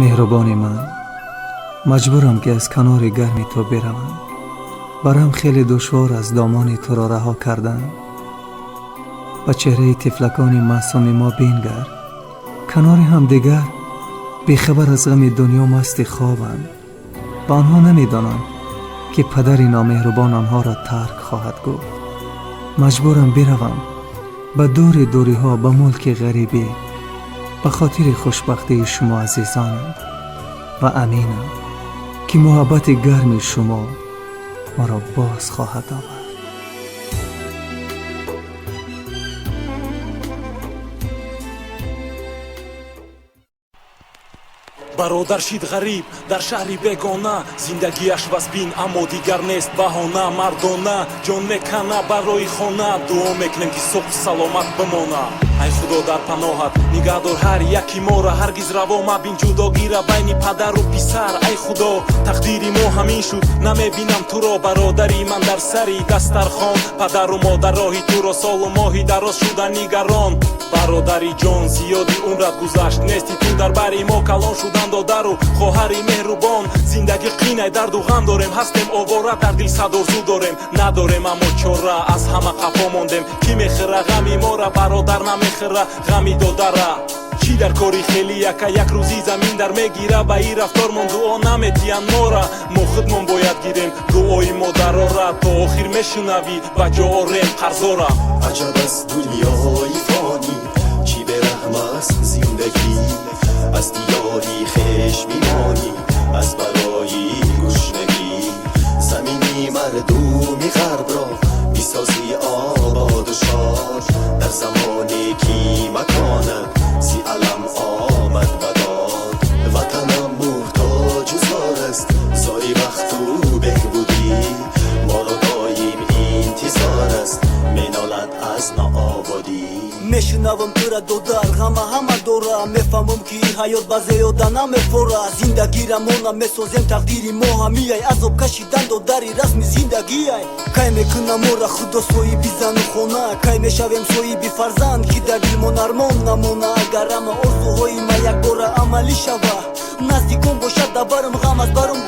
меҳрубони ман, маҷбурам ки аз канори гарми ту биравам. барам хеле душвор аст домони туро раҳо кардан. ба чеҳраи тифлакони маъсуми мо бингар. канори ҳамдигар бехабар аз ғами дунё масти хобанд ва онҳо намедонанд ки падари номеҳрубон онҳоро тарк хоҳад гуфт. маҷбурам биравам ба дури дуриҳо, ба мулки ғарибӣ, ба хотири хушбахтии шумо азизонам ва аминам ки муҳаббати гарми шумо маро боз хоҳад овард. бародар шид ғариб дар шаҳри бегона, зиндагиаш васбин аммо дигар нест баҳона. мардона ҷон мекана барои хона, дуо мекунем ки сух саломат бимона. ай худо дар паноҳат нигаҳдор ҳар яки моро, ҳаргиз раво мабин ҷудогира байни падару писар. ай худо тақдири мо ҳамин шуд, намебинам туро бародари ман дар сари дастархон. падару модар роҳи туро солу моҳи дароз шуда нигарон. бародари ҷон зиёди умрат гузашт, нести ту дар бари мо калон шудан додару хоҳари меҳрубон. зиндагӣ қинай дарду ғам дорем, ҳастем овора дар дил садорзу дорем. надорем аммо чора, аз ҳама қафо мондем. кӣ мехӯра ғами мора, бародар намехӯра ғами додара. чӣ дар кори хели яка як рӯзи замин дар мегира, ба ин рафтор мон дуо наметиян мора. мо худмон бояд гирем дуои модарора, то охир мешунавӣ ба ҷо орем қарзора. аҷаб аст дунёи фонӣ, чӣ бераҳм аст зиндагӣ. аз диёри хеш мимонӣ, аз балои гушнагӣ. замини мардуми ғарбро бисозӣ ободу шод. дар замоне ки маконат зи алам омад ба дод. ватанам муҳтоҷу зор аст, зори вақту беҳбудӣ. моро доим интизор аст, менолад аз ноободӣ. мешунавам тура додар, ғама ҳама дора. мефаҳмам ки ҳаёт ба зиёда намефора. зиндагира мона месозем тақдири мо ҳамияй. азоб кашидан додари расми зиндагияй. кай мекунам мора худо соҳиби зану хона. кай мешавем соҳиби фарзанд ки дар дилмон армон намона. агар ҳама орзуҳои ма якбора амалӣ шава, наздикон бошад дабарам ғам аз барам.